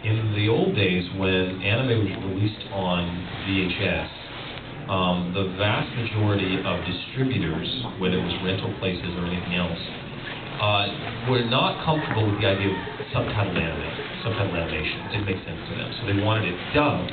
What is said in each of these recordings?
In the old days, when anime was released on VHS, the vast majority of distributors, whether it was rental places or anything else, were not comfortable with the idea of subtitled animation. It didn't make sense to them, so they wanted it dubbed.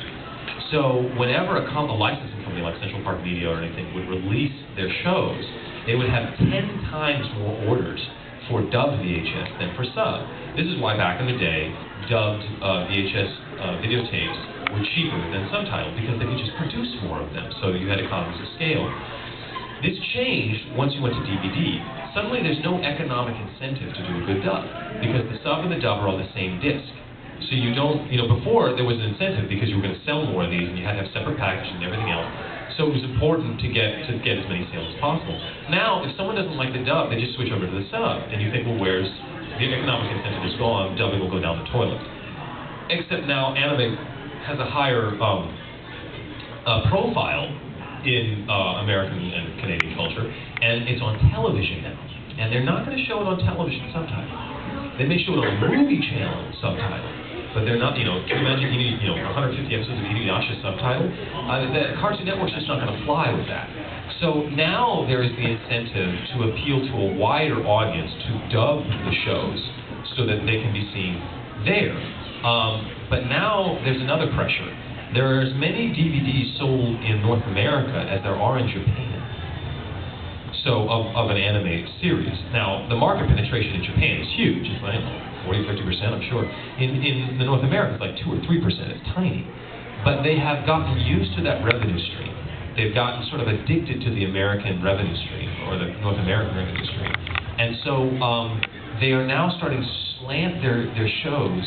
So whenever a licensing company like Central Park Media or anything would release their shows, they would have 10 times more orders for dubbed VHS than for sub. This is why back in the day, dubbed VHS videotapes were cheaper than subtitled, because they could just produce more of them, so you had economies of scale. This changed once you went to DVD. Suddenly there's no economic incentive to do a good dub, because the sub and the dub are on the same disc. So you don't, before there was an incentive because you were going to sell more of these and you had to have separate packaging and everything else. So it was important to get as many sales as possible. Now, if someone doesn't like the dub, they just switch over to the sub, and you think, well, where's the economic incentive is gone, dubbing will go down the toilet. Except now, anime has a higher profile in American and Canadian culture, and it's on television now. And they're not going to show it on television subtitled. They may show it on a movie channel subtitled. But they're not, can you imagine you need, 150 episodes of Inuyasha subtitle? The Cartoon Network's just not going to fly with that. So now there is the incentive to appeal to a wider audience to dub the shows so that they can be seen there. But now there's another pressure. There are as many DVDs sold in North America as there are in Japan. So of an anime series. Now, the market penetration in Japan is huge. It's like 40-50%, I'm sure. In the North America, it's like 2 or 3%. It's tiny. But they have gotten used to that revenue stream. They've gotten sort of addicted to the American revenue stream, or the North American revenue stream. And so they are now starting to slant their shows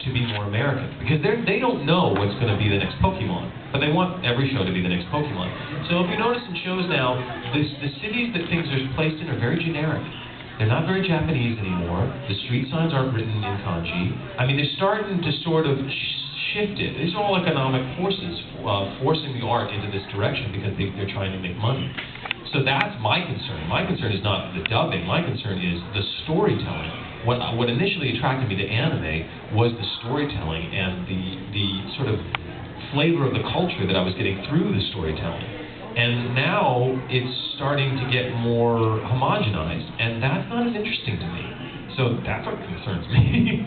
to be more American, because they don't know what's going to be the next Pokemon, but they want every show to be the next Pokemon. So if you notice in shows now, the cities that things are placed in are very generic. They're not very Japanese anymore. The street signs aren't written in kanji. I mean, they're starting to sort of shift it. These are all economic forces forcing the art into this direction because they're trying to make money. So that's my concern. My concern is not the dubbing. My concern is the storytelling. What initially attracted me to anime was the storytelling and the sort of flavor of the culture that I was getting through the storytelling. And now it's starting to get more homogenized, and that's not as interesting to me. So that's what concerns me.